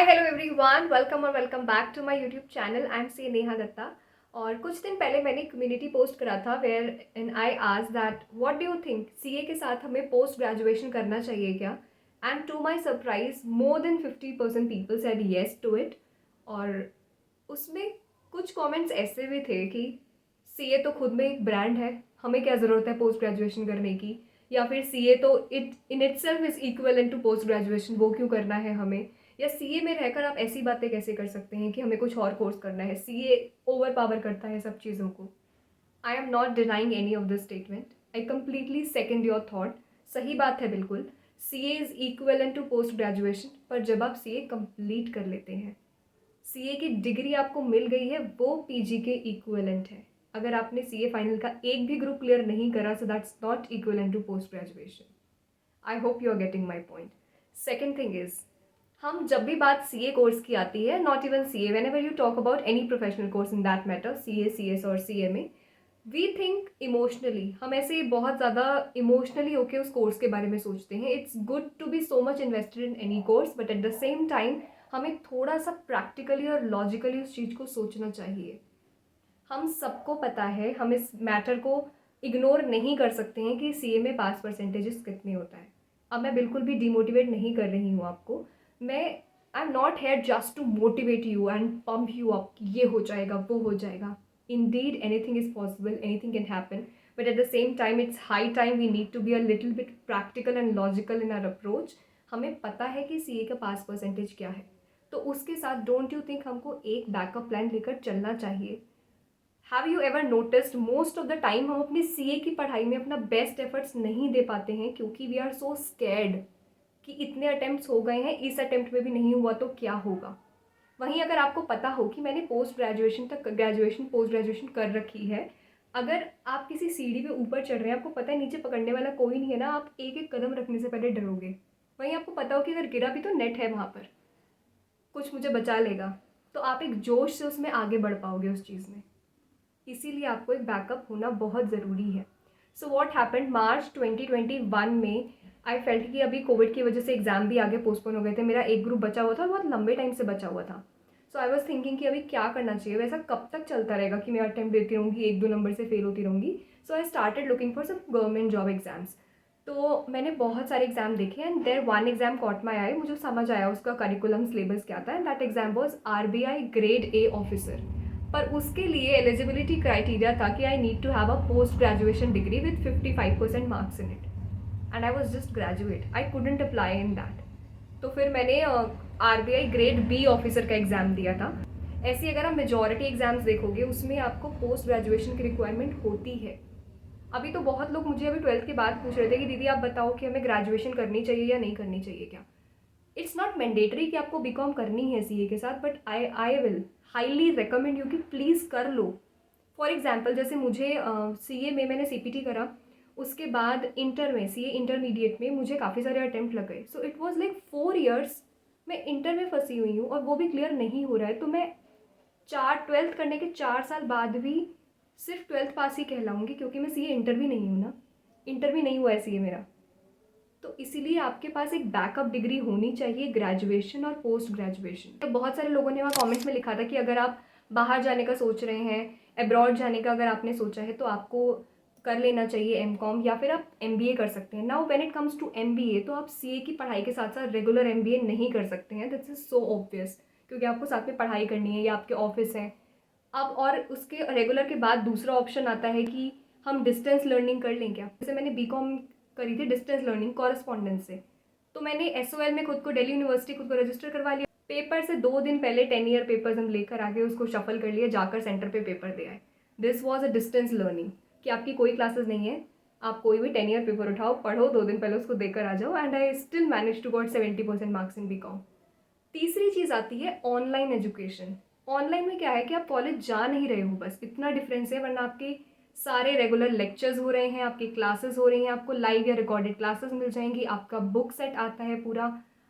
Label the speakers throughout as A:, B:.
A: Hi hello everyone, welcome back to my YouTube channel. I am C Neha Dutta. और कुछ दिन पहले मैंने कम्युनिटी पोस्ट करा था वेयर इन आई आज that what do you think, CA के साथ हमें पोस्ट ग्रेजुएशन करना चाहिए क्या? And to my surprise more than 50% people said yes to it. और उसमें कुछ कमेंट्स ऐसे भी थे कि सीए तो खुद में एक ब्रांड है, हमें क्या ज़रूरत है पोस्ट ग्रेजुएशन करने की, या फिर सीए तो it in itself is equal to post graduation, वो क्यों करना है हमें, या सीए में रहकर आप ऐसी बातें कैसे कर सकते हैं कि हमें कुछ और कोर्स करना है, सीए ओवर पावर करता है सब चीज़ों को। I am not denying any of this statement, I completely second your thought. सही बात है बिल्कुल, CA is equal to post graduation, पर जब आप सीए कंप्लीट कर लेते हैं, सीए की डिग्री आपको मिल गई है, वो पीजी के इक्विवेलेंट है। अगर आपने सीए फाइनल का एक भी ग्रुप क्लियर नहीं करा, so that's not equivalent to post graduation. I hope you are getting my point. Second thing is, हम जब भी बात सीए कोर्स की आती है, not even CA, whenever you talk about any professional course in that matter, CA, CS और CMA, we think emotionally. हम ऐसे बहुत ज़्यादा इमोशनली होके उस कोर्स के बारे में सोचते हैं। It's good to be so much invested in any course, but at the same time हमें थोड़ा सा प्रैक्टिकली और लॉजिकली उस चीज़ को सोचना चाहिए। हम सबको पता है, हम इस मैटर को इग्नोर नहीं कर सकते हैं कि सीए में पास परसेंटेजेस कितने होता है। अब मैं बिल्कुल भी डिमोटिवेट नहीं कर रही हूँ आपको। मैं I am not here just to motivate you and pump you up, ये हो जाएगा वो हो जाएगा। Indeed anything is possible, anything can happen, but at the same time it's high time we need to be a little bit practical and logical in our approach. हमें पता है कि सीए का पास परसेंटेज क्या है, तो उसके साथ डोंट यू थिंक हमको एक बैकअप प्लान लेकर चलना चाहिए? Have you ever noticed most of the time हम अपनी सीए की पढ़ाई में अपना बेस्ट एफर्ट्स नहीं दे पाते हैं क्योंकि वी आर सो स्कैर्ड कि इतने अटेम्प्ट्स हो गए हैं, इस अटेम्प्ट में भी नहीं हुआ तो क्या होगा। वहीं अगर आपको पता हो कि मैंने पोस्ट ग्रेजुएशन तक ग्रेजुएशन पोस्ट ग्रेजुएशन कर रखी है, अगर आप किसी सीढ़ी पे ऊपर चढ़ रहे हैं, आपको पता है नीचे पकड़ने वाला कोई नहीं है ना, आप एक एक कदम रखने से पहले डरोगे। वहीं आपको पता हो कि अगर गिरा भी तो नेट है वहाँ पर, कुछ मुझे बचा लेगा, तो आप एक जोश से उसमें आगे बढ़ पाओगे उस चीज़ में। इसीलिए आपको एक बैकअप होना बहुत ज़रूरी है। सो वॉट हैपेंड, मार्च 2021 में आई फेल्ट कि अभी कोविड की वजह से एग्ज़ाम भी आगे पोस्टपोन हो गए थे। मेरा एक ग्रुप बचा हुआ था और बहुत लंबे टाइम से बचा हुआ था। सो आई वॉज थिंकिंग कि अभी क्या करना चाहिए, वैसा कब तक चलता रहेगा कि मैं अटेम्प्ट देती रहूँगी, एक दो नंबर से फेल होती रहूँगी। So I started looking for some government job exams. तो मैंने बहुत सारे एग्जाम देखे and there one exam caught my eye, मुझे समझ आया उसका करिकुलम सिलेबस क्या था, and that exam was RBI grade A officer. पर उसके लिए एलिजिबिलिटी क्राइटेरिया था कि I need to have a post graduation degree with 55% marks in it, and I was just graduate, I couldn't apply in that. तो फिर मैंने RBI grade B officer का exam दिया था। ऐसी अगर आप मेजॉरिटी एग्जाम्स देखोगे, उसमें आपको पोस्ट ग्रेजुएशन की रिक्वायरमेंट होती है। अभी तो बहुत लोग मुझे अभी 12th के बाद पूछ रहे थे कि दीदी आप बताओ कि हमें ग्रेजुएशन करनी चाहिए या नहीं करनी चाहिए क्या। इट्स नॉट मैंडेटरी कि आपको बीकॉम करनी है सीए के साथ, but I will highly recommend you कि प्लीज़ कर लो। फॉर एग्जाम्पल जैसे मुझे सीए में मैंने सीपीटी करा, उसके बाद इंटर में सीए इंटरमीडिएट में मुझे काफ़ी सारे अटैम्प्ट लग गए। So it was like 4 years मैं इंटर में फंसी हुई हूँ और वो भी क्लियर नहीं हो रहा है। तो मैं 12th करने के 4 साल बाद भी सिर्फ 12th पास ही कहलाऊंगी, क्योंकि मैं सीए इंटर भी नहीं हूँ ना, इंटर भी नहीं हुआ है सीए मेरा। तो इसीलिए आपके पास एक बैकअप डिग्री होनी चाहिए, ग्रेजुएशन और पोस्ट ग्रेजुएशन। तो बहुत सारे लोगों ने वहाँ कमेंट्स में लिखा था कि अगर आप बाहर जाने का सोच रहे हैं, अब्रॉड जाने का अगर आपने सोचा है, तो आपको कर लेना चाहिए एमकॉम, या फिर आप एमबीए कर सकते हैं। Now when it comes to MBA, तो आप सीए की पढ़ाई के साथ साथ रेगुलर एमबीए नहीं कर सकते हैं, दिस इज सो ऑब्वियस, क्योंकि आपको साथ में पढ़ाई करनी है या आपके ऑफिस है। अब और उसके रेगुलर के बाद दूसरा ऑप्शन आता है कि हम डिस्टेंस लर्निंग कर लें क्या। जैसे मैंने बीकॉम करी थी डिस्टेंस लर्निंग कॉरेस्पॉन्डेंस से, तो मैंने एसओएल में खुद को दिल्ली यूनिवर्सिटी खुद को रजिस्टर करवा लिया। पेपर से 2 दिन पहले 10 ईयर पेपर्स हम लेकर आगे उसको शफल कर लिया, जाकर सेंटर पे पेपर दे आए। This was a distance learning कि आपकी कोई क्लासेस नहीं है, आप कोई भी 10 ईयर पेपर उठाओ, पढ़ो, 2 दिन पहले उसको देकर आ जाओ, and I still manage to got 70% marks in BCom. तीसरी चीज़ आती है ऑनलाइन एजुकेशन। ऑनलाइन में क्या है कि आप कॉलेज जा नहीं रहे हो, बस इतना डिफरेंस है, वरना आपके सारे रेगुलर लेक्चर्स हो रहे हैं, आपकी क्लासेस हो रही हैं, आपको लाइव या रिकॉर्डेड क्लासेस मिल जाएंगी, आपका बुक सेट आता है पूरा,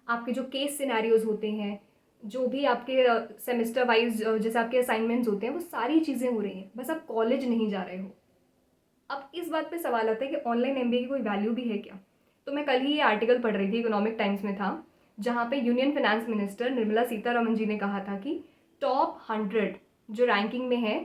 A: आपके जो केस सिनेरियोज होते हैं, जो भी आपके सेमेस्टर वाइज जैसे आपके असाइनमेंट्स होते हैं, वो सारी चीज़ें हो रही हैं, बस आप कॉलेज नहीं जा रहे हो। अब इस बात पे सवाल आता है कि ऑनलाइन एमबीए की कोई वैल्यू भी है क्या। तो मैं कल ही ये आर्टिकल पढ़ रही थी, इकोनॉमिक टाइम्स में था, जहाँ पे union finance minister Nirmala Sitharaman ji ने कहा था कि टॉप 100 जो रैंकिंग में है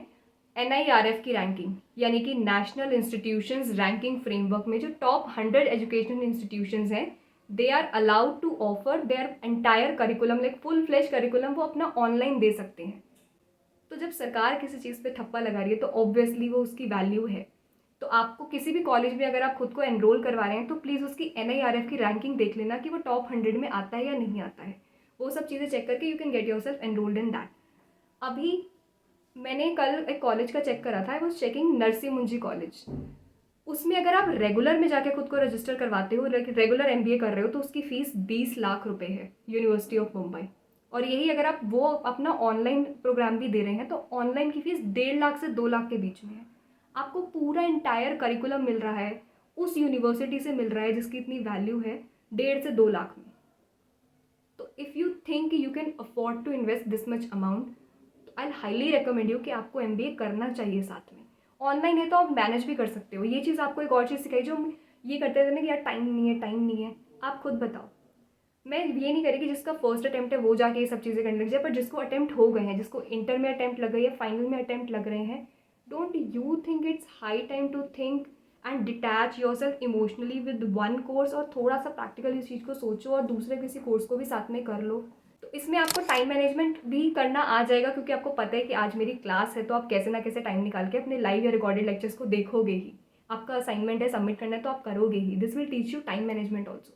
A: NIRF की रैंकिंग, यानी कि नेशनल इंस्टीट्यूशंस रैंकिंग फ्रेमवर्क में जो टॉप 100 एजुकेशनल इंस्टीट्यूशंस हैं, they are allowed to offer their entire curriculum, like full fledge curriculum वो अपना ऑनलाइन दे सकते हैं। तो जब सरकार किसी चीज़ पे ठप्पा लगा रही है तो ऑब्वियसली वो उसकी वैल्यू है। तो आपको किसी भी कॉलेज में अगर आप खुद को एनरोल करवा रहे हैं तो प्लीज़ उसकी NIRF की रैंकिंग देख लेना कि वो टॉप 100 में आता है या नहीं आता है। वो सब चीज़ें चेक करके you can get your self enrolled in that. अभी मैंने कल एक कॉलेज का चेक करा था, आई वॉज चेकिंग नरसिंह मुंजी कॉलेज। उसमें अगर आप रेगुलर में जाके खुद को रजिस्टर करवाते हो, रेगुलर MBA कर रहे हो, तो उसकी फ़ीस 20 लाख रुपए है यूनिवर्सिटी ऑफ मुंबई। और यही अगर आप वो अपना ऑनलाइन प्रोग्राम भी दे रहे हैं तो ऑनलाइन की फ़ीस 1.5 लाख से 2 लाख के बीच में है। आपको पूरा इंटायर करिकुलम मिल रहा है, उस यूनिवर्सिटी से मिल रहा है जिसकी इतनी वैल्यू है, 1.5 से 2 लाख में। तो if you think you can afford to invest this much amount, I highly recommend you कि आपको MBA करना चाहिए साथ में। ऑनलाइन है तो आप मैनेज भी कर सकते हो। ये चीज़ आपको एक और चीज़ सिखाई जो हम ये करते थे ना कि यार टाइम नहीं है, टाइम नहीं है। आप खुद बताओ, मैं ये नहीं करेगी जिसका फर्स्ट अटेम्प्ट है वो जाके ये सब चीज़ें करने लग जाए, पर जिसको अटेम्प्ट हो गए हैं, जिसको इंटर में अटेम्प्ट लग गई है, फाइनल में अटेम्प्ट लग रहे हैं, don't you think it's high time to think and detach your self emotionally with one course, और थोड़ा सा प्रैक्टिकल इस चीज़ को सोचो और दूसरे किसी कोर्स को भी साथ में कर लो। तो इसमें आपको टाइम मैनेजमेंट भी करना आ जाएगा, क्योंकि आपको पता है कि आज मेरी क्लास है तो आप कैसे ना कैसे टाइम निकाल के अपने लाइव या रिकॉर्डेड लेक्चर्स को देखोगे ही। आपका असाइनमेंट है, सबमिट करना है तो आप करोगे ही। This will teach you time management also.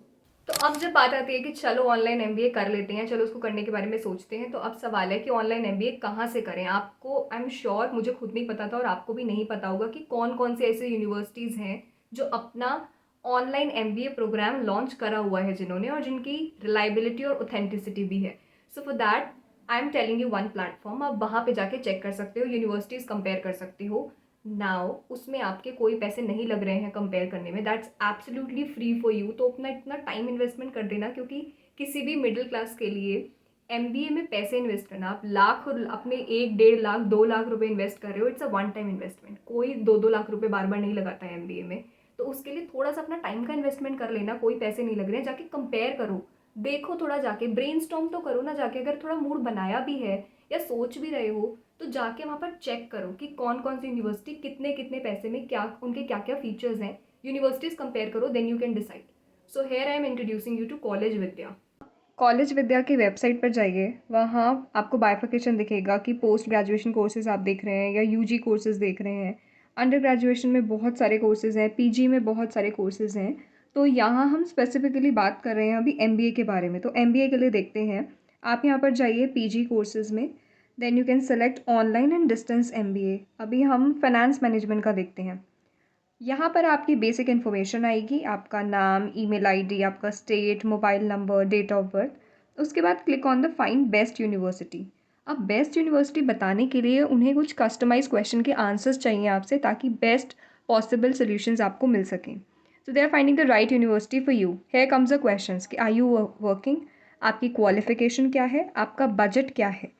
A: तो अब जब बात आती है कि चलो ऑनलाइन MBA कर लेते हैं, चलो उसको करने के बारे में सोचते हैं, तो अब सवाल है कि ऑनलाइन MBA कहाँ से करें। आपको, आई एम श्योर, मुझे खुद नहीं पता था और आपको भी नहीं पता होगा कि कौन कौन से ऐसे यूनिवर्सिटीज़ हैं जो अपना ऑनलाइन MBA प्रोग्राम लॉन्च करा हुआ है जिन्होंने, और जिनकी रिलायबिलिटी और ऑथेंटिसिटी भी है। So for that I am telling you one platform, आप वहाँ पे जाके चेक कर सकते हो, यूनिवर्सिटीज़ कंपेयर कर सकती हो। नाउ उसमें आपके कोई पैसे नहीं लग रहे हैं कंपेयर करने में, that's absolutely free for you. तो अपना इतना टाइम इन्वेस्टमेंट कर देना, क्योंकि किसी भी मिडिल क्लास के लिए MBA में पैसे इन्वेस्ट करना, आप लाख और अपने 1-1.5 लाख 2 लाख रुपए इन्वेस्ट कर रहे हो, it's a one time investment. कोई 2-2 लाख रुपए बार बार नहीं लगाता है MBA में। तो उसके लिए थोड़ा सा अपना टाइम का इन्वेस्टमेंट कर लेना, कोई पैसे नहीं लग रहे हैं, जाके कंपेयर करो, देखो, थोड़ा जाके ब्रेनस्टॉर्म तो करो ना जाके। अगर थोड़ा मूड बनाया भी है या सोच भी रहे हो तो जाके वहाँ पर चेक करो कि कौन कौन सी यूनिवर्सिटी कितने कितने पैसे में, क्या उनके क्या क्या फीचर्स हैं, यूनिवर्सिटीज़ कंपेयर करो, then you can decide. So here I am introducing you to college Vidya. College Vidya की वेबसाइट पर जाइए, वहाँ आपको बाइफिकेशन दिखेगा कि पोस्ट ग्रेजुएशन कोर्सेज आप देख रहे हैं या UG कोर्सेज देख रहे हैं। अंडर ग्रेजुएशन में बहुत सारे कोर्सेज हैं, PG में बहुत सारे कोर्सेज हैं। तो यहाँ हम स्पेसिफिकली बात कर रहे हैं अभी MBA के बारे में। तो MBA के लिए देखते हैं, आप यहाँ पर जाइए PG कोर्सेज में, then you can select online and distance MBA। अभी हम फाइनेंस मैनेजमेंट का देखते हैं। यहाँ पर आपकी बेसिक इन्फॉर्मेशन आएगी, आपका नाम, ईमेल आईडी, आपका state, mobile number, date of birth. उसके बाद click on the find best university. अब बेस्ट यूनिवर्सिटी बताने के लिए उन्हें कुछ कस्टमाइज क्वेश्चन के आंसर्स चाहिए आपसे, ताकि बेस्ट पॉसिबल सोल्यूशंस आपको मिल सकें। So they are finding the right university for you. Here comes the questions कि आर यू वर्किंग, आपकी क्वालिफिकेशन क्या है, आपका बजट क्या है,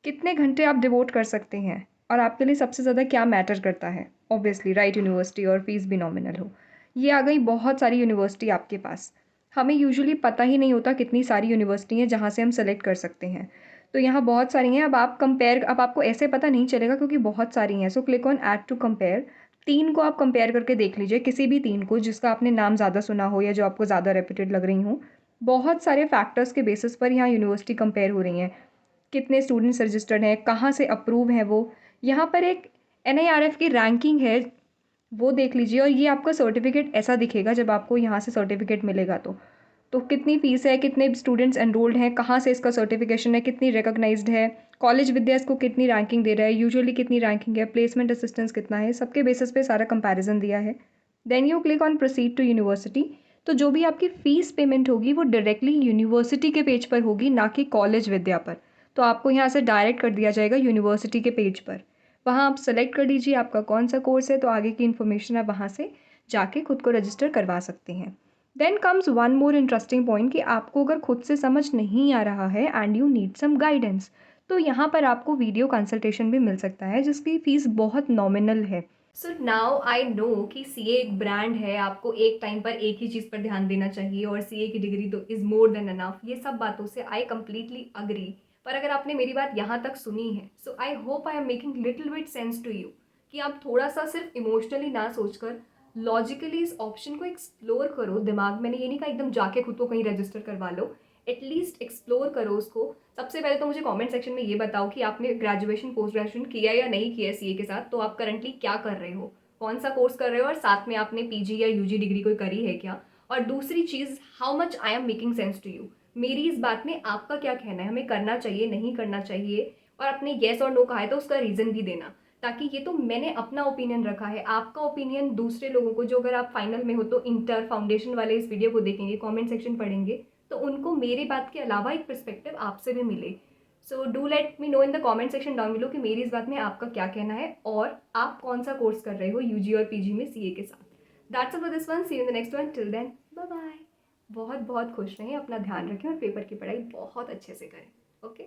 A: कितने घंटे आप डिवोट कर सकते हैं, और आपके लिए सबसे ज़्यादा क्या मैटर करता है। ऑब्वियसली राइट यूनिवर्सिटी और फीस भी नॉमिनल हो। ये आ गई बहुत सारी यूनिवर्सिटी आपके पास। हमें यूजुअली पता ही नहीं होता कितनी सारी यूनिवर्सिटी हैं जहाँ से हम सेलेक्ट कर सकते हैं। तो यहाँ बहुत सारी हैं। अब आप कंपेयर, अब आपको ऐसे पता नहीं चलेगा क्योंकि बहुत सारी हैं। So click on add to compare. 3 को आप कंपेयर करके देख लीजिए, किसी भी 3 को जिसका आपने नाम ज़्यादा सुना हो या जो आपको ज़्यादा रेप्यूटेड लग रही हो। बहुत सारे फैक्टर्स के बेसिस पर यहाँ यूनिवर्सिटी कंपेयर हो रही हैं। कितने स्टूडेंट्स रजिस्टर्ड हैं, कहाँ से अप्रूव हैं वो। यहाँ पर एक NIRF की रैंकिंग है, वो देख लीजिए। और ये आपका सर्टिफिकेट ऐसा दिखेगा जब आपको यहाँ से सर्टिफिकेट मिलेगा। तो कितनी फ़ीस है, कितने स्टूडेंट्स एनरोल्ड हैं, कहाँ से इसका सर्टिफिकेशन है, कितनी रिकॉग्नाइज्ड है, कॉलेज विद्या इसको कितनी रैंकिंग दे रहा है, यूजुअली कितनी रैंकिंग है, प्लेसमेंट असिस्टेंस कितना है, सबके बेसिस पे सारा कंपैरिजन दिया है। Then you click on proceed to university. तो जो भी आपकी फ़ीस पेमेंट होगी वो डायरेक्टली यूनिवर्सिटी के पेज पर होगी, ना कि कॉलेज विद्या पर। तो आपको यहाँ से डायरेक्ट कर दिया जाएगा यूनिवर्सिटी के पेज पर। वहाँ आप सेलेक्ट कर लीजिए आपका कौन सा कोर्स है, तो आगे की इन्फॉर्मेशन आप वहाँ से जाके खुद को रजिस्टर करवा सकते हैं। Then comes one more interesting point कि आपको अगर खुद से समझ नहीं आ रहा है and you need some guidance, तो यहाँ पर आपको वीडियो कंसल्टेशन भी मिल सकता है, जिसकी फ़ीस बहुत नॉमिनल है। सो नाउ आई नो कि सीए एक ब्रांड है, आपको एक टाइम पर एक ही चीज़ पर ध्यान देना चाहिए और सीए की डिग्री तो इज़ मोर देन अनफ। ये सब बातों से आई कंप्लीटली अग्री। पर अगर आपने मेरी बात यहाँ तक सुनी है, so I hope I am making little bit sense to you कि आप थोड़ा सा सिर्फ इमोशनली ना सोचकर लॉजिकली इस ऑप्शन को एक्सप्लोर करो दिमाग। मैंने ये नहीं कहा एकदम जाके खुद को कहीं रजिस्टर करवा लो, एटलीस्ट एक्सप्लोर करो उसको। सबसे पहले तो मुझे कमेंट सेक्शन में ये बताओ कि आपने ग्रेजुएशन पोस्ट ग्रेजुएशन किया या नहीं किया सीए के साथ, तो आप करंटली क्या कर रहे हो, कौन सा कोर्स कर रहे हो, और साथ में आपने पीजी या यूजी डिग्री कोई करी है क्या। और दूसरी चीज़, how much I am making sense to you, मेरी इस बात में आपका क्या कहना है, हमें करना चाहिए नहीं करना चाहिए, और आपने येस और नो कहा है तो उसका रीज़न भी देना। ताकि ये तो मैंने अपना ओपिनियन रखा है, आपका ओपिनियन दूसरे लोगों को, जो अगर आप फाइनल में हो तो इंटर फाउंडेशन वाले इस वीडियो को देखेंगे, कमेंट सेक्शन पढ़ेंगे, तो उनको मेरी बात के अलावा एक पर्सपेक्टिव आपसे भी मिले। So do let me know in the comment section down below कि मेरी इस बात में आपका क्या कहना है और आप कौन सा कोर्स कर रहे हो यूजी और पीजी में सीए के साथ। That's all for this one, see you in the next one, till then bye bye. बहुत बहुत खुश रहें, अपना ध्यान रखें और पेपर की पढ़ाई बहुत अच्छे से करें। ओके।